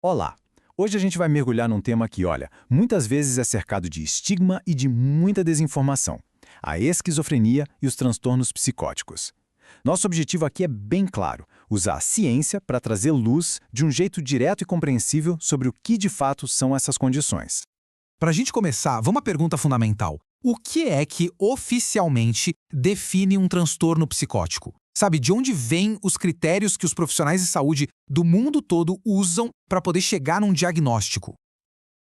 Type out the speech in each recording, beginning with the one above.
Olá! Hoje a gente vai mergulhar num tema que, olha, muitas vezes é cercado de estigma e de muita desinformação: a esquizofrenia e os transtornos psicóticos. Nosso objetivo aqui é bem claro: usar a ciência para trazer luz de um jeito direto e compreensível sobre o que de fato são essas condições. Para a gente começar, vamos à pergunta fundamental. O que é que oficialmente define um transtorno psicótico? Sabe, de onde vêm os critérios que os profissionais de saúde do mundo todo usam para poder chegar num diagnóstico?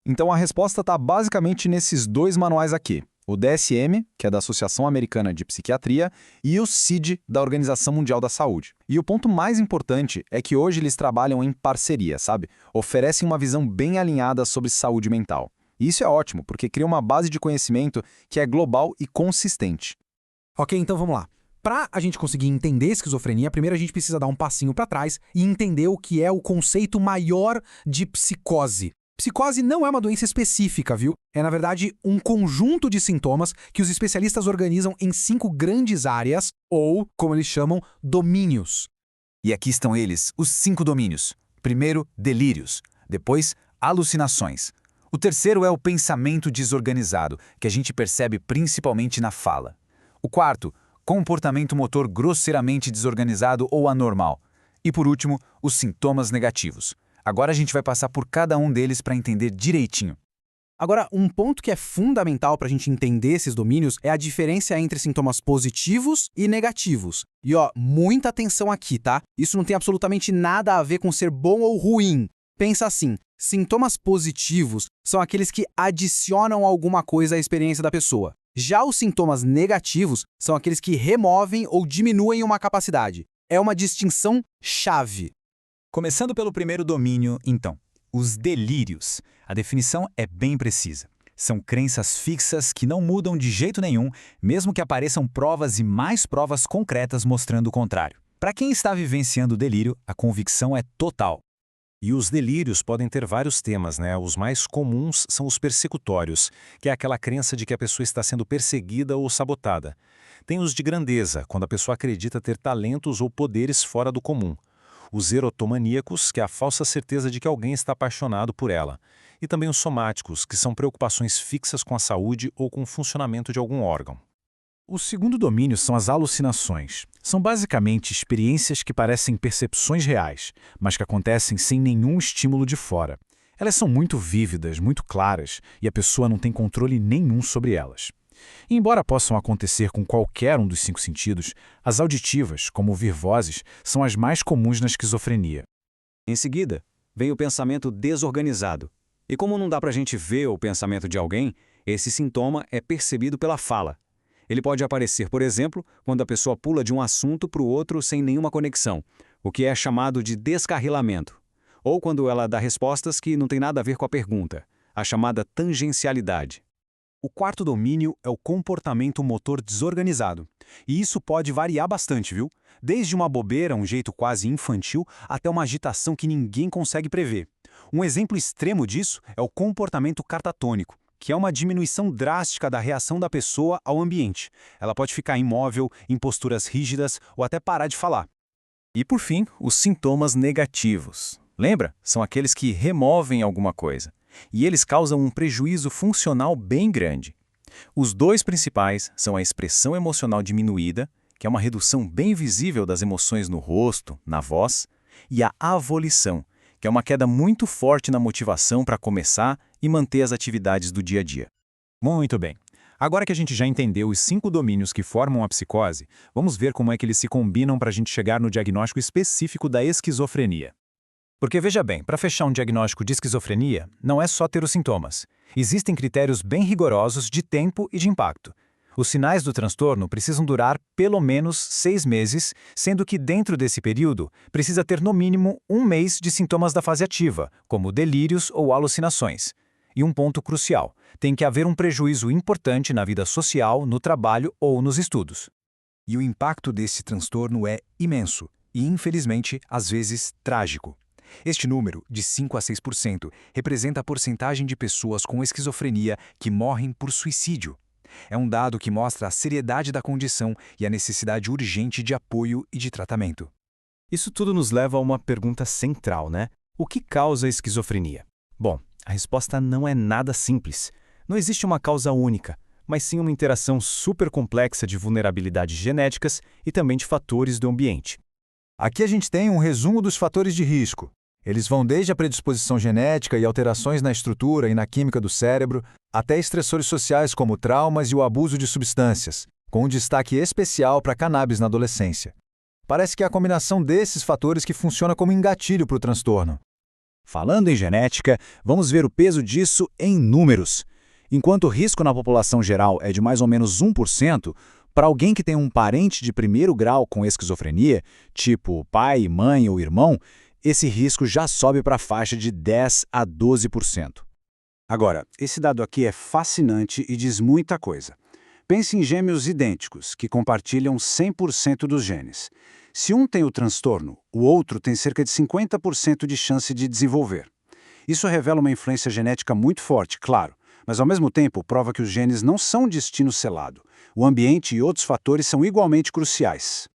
Então a resposta está basicamente nesses dois manuais aqui: o DSM, que é da Associação Americana de Psiquiatria, e o CID, da Organização Mundial da Saúde. E o ponto mais importante é que hoje eles trabalham em parceria, sabe? Oferecem uma visão bem alinhada sobre saúde mental. E isso é ótimo, porque cria uma base de conhecimento que é global e consistente. Ok, então vamos lá. Para a gente conseguir entender esquizofrenia, primeiro a gente precisa dar um passinho para trás e entender o que é o conceito maior de psicose. Psicose não é uma doença específica, viu? É, na verdade, um conjunto de sintomas que os especialistas organizam em 5 grandes áreas, ou, como eles chamam, domínios. E aqui estão eles, os 5 domínios. Primeiro, delírios. Depois, alucinações. O terceiro é o pensamento desorganizado, que a gente percebe principalmente na fala. O quarto, comportamento motor grosseiramente desorganizado ou anormal. E por último, os sintomas negativos. Agora a gente vai passar por cada um deles para entender direitinho. Agora, um ponto que é fundamental para a gente entender esses domínios é a diferença entre sintomas positivos e negativos. E ó, muita atenção aqui, tá? Isso não tem absolutamente nada a ver com ser bom ou ruim. Pensa assim, sintomas positivos são aqueles que adicionam alguma coisa à experiência da pessoa. Já os sintomas negativos são aqueles que removem ou diminuem uma capacidade. É uma distinção chave. Começando pelo primeiro domínio, então, os delírios. A definição é bem precisa. São crenças fixas que não mudam de jeito nenhum, mesmo que apareçam provas e mais provas concretas mostrando o contrário. Para quem está vivenciando o delírio, a convicção é total. E os delírios podem ter vários temas, né? Os mais comuns são os persecutórios, que é aquela crença de que a pessoa está sendo perseguida ou sabotada. Tem os de grandeza, quando a pessoa acredita ter talentos ou poderes fora do comum. Os erotomaníacos, que é a falsa certeza de que alguém está apaixonado por ela. E também os somáticos, que são preocupações fixas com a saúde ou com o funcionamento de algum órgão. O segundo domínio são as alucinações. São basicamente experiências que parecem percepções reais, mas que acontecem sem nenhum estímulo de fora. Elas são muito vívidas, muito claras, e a pessoa não tem controle nenhum sobre elas. E embora possam acontecer com qualquer um dos 5 sentidos, as auditivas, como ouvir vozes, são as mais comuns na esquizofrenia. Em seguida, vem o pensamento desorganizado. E como não dá pra gente ver o pensamento de alguém, esse sintoma é percebido pela fala. Ele pode aparecer, por exemplo, quando a pessoa pula de um assunto para o outro sem nenhuma conexão, o que é chamado de descarrilamento. Ou quando ela dá respostas que não têm nada a ver com a pergunta, a chamada tangencialidade. O quarto domínio é o comportamento motor desorganizado. E isso pode variar bastante, viu? Desde uma bobeira, um jeito quase infantil, até uma agitação que ninguém consegue prever. Um exemplo extremo disso é o comportamento catatônico, que é uma diminuição drástica da reação da pessoa ao ambiente. Ela pode ficar imóvel, em posturas rígidas ou até parar de falar. E por fim, os sintomas negativos. Lembra? São aqueles que removem alguma coisa. E eles causam um prejuízo funcional bem grande. Os 2 principais são a expressão emocional diminuída, que é uma redução bem visível das emoções no rosto, na voz, e a avolição, que é uma queda muito forte na motivação para começar e manter as atividades do dia a dia. Muito bem. Agora que a gente já entendeu os 5 domínios que formam a psicose, vamos ver como é que eles se combinam para a gente chegar no diagnóstico específico da esquizofrenia. Porque veja bem, para fechar um diagnóstico de esquizofrenia, não é só ter os sintomas. Existem critérios bem rigorosos de tempo e de impacto. Os sinais do transtorno precisam durar pelo menos 6 meses, sendo que dentro desse período precisa ter no mínimo 1 mês de sintomas da fase ativa, como delírios ou alucinações. E um ponto crucial, tem que haver um prejuízo importante na vida social, no trabalho ou nos estudos. E o impacto desse transtorno é imenso e, infelizmente, às vezes trágico. Este número, de 5 a 6%, representa a porcentagem de pessoas com esquizofrenia que morrem por suicídio. É um dado que mostra a seriedade da condição e a necessidade urgente de apoio e de tratamento. Isso tudo nos leva a uma pergunta central, né? O que causa a esquizofrenia? Bom, a resposta não é nada simples. Não existe uma causa única, mas sim uma interação super complexa de vulnerabilidades genéticas e também de fatores do ambiente. Aqui a gente tem um resumo dos fatores de risco. Eles vão desde a predisposição genética e alterações na estrutura e na química do cérebro, até estressores sociais como traumas e o abuso de substâncias, com um destaque especial para a cannabis na adolescência. Parece que é a combinação desses fatores que funciona como engatilho para o transtorno. Falando em genética, vamos ver o peso disso em números. Enquanto o risco na população geral é de mais ou menos 1%, para alguém que tem um parente de primeiro grau com esquizofrenia, tipo pai, mãe ou irmão, esse risco já sobe para a faixa de 10 a 12%. Agora, esse dado aqui é fascinante e diz muita coisa. Pense em gêmeos idênticos, que compartilham 100% dos genes. Se um tem o transtorno, o outro tem cerca de 50% de chance de desenvolver. Isso revela uma influência genética muito forte, claro, mas ao mesmo tempo prova que os genes não são um destino selado. O ambiente e outros fatores são igualmente cruciais.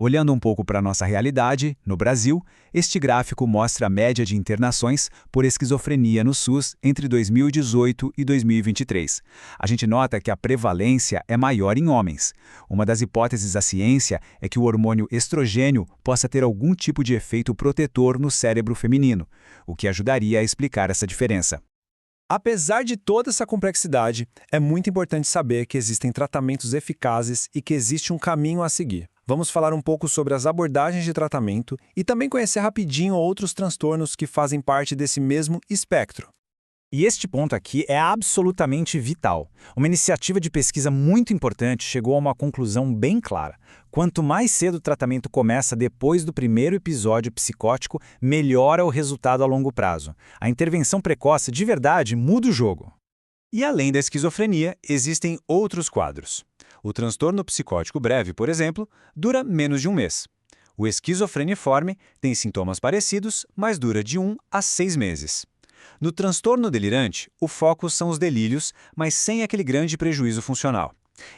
Olhando um pouco para a nossa realidade, no Brasil, este gráfico mostra a média de internações por esquizofrenia no SUS entre 2018 e 2023. A gente nota que a prevalência é maior em homens. Uma das hipóteses da ciência é que o hormônio estrogênio possa ter algum tipo de efeito protetor no cérebro feminino, o que ajudaria a explicar essa diferença. Apesar de toda essa complexidade, é muito importante saber que existem tratamentos eficazes e que existe um caminho a seguir. Vamos falar um pouco sobre as abordagens de tratamento e também conhecer rapidinho outros transtornos que fazem parte desse mesmo espectro. E este ponto aqui é absolutamente vital. Uma iniciativa de pesquisa muito importante chegou a uma conclusão bem clara. Quanto mais cedo o tratamento começa depois do primeiro episódio psicótico, melhora o resultado a longo prazo. A intervenção precoce de verdade muda o jogo. E além da esquizofrenia, existem outros quadros. O transtorno psicótico breve, por exemplo, dura menos de um mês. O esquizofreniforme tem sintomas parecidos, mas dura de 1 a 6 meses. No transtorno delirante, o foco são os delírios, mas sem aquele grande prejuízo funcional.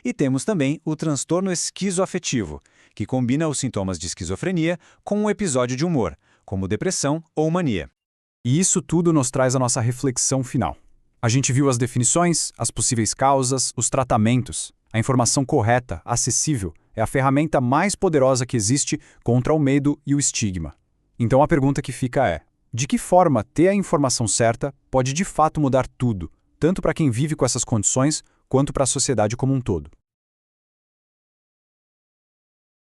E temos também o transtorno esquizoafetivo, que combina os sintomas de esquizofrenia com um episódio de humor, como depressão ou mania. E isso tudo nos traz a nossa reflexão final. A gente viu as definições, as possíveis causas, os tratamentos. A informação correta, acessível, é a ferramenta mais poderosa que existe contra o medo e o estigma. Então a pergunta que fica é: de que forma ter a informação certa pode de fato mudar tudo, tanto para quem vive com essas condições, quanto para a sociedade como um todo?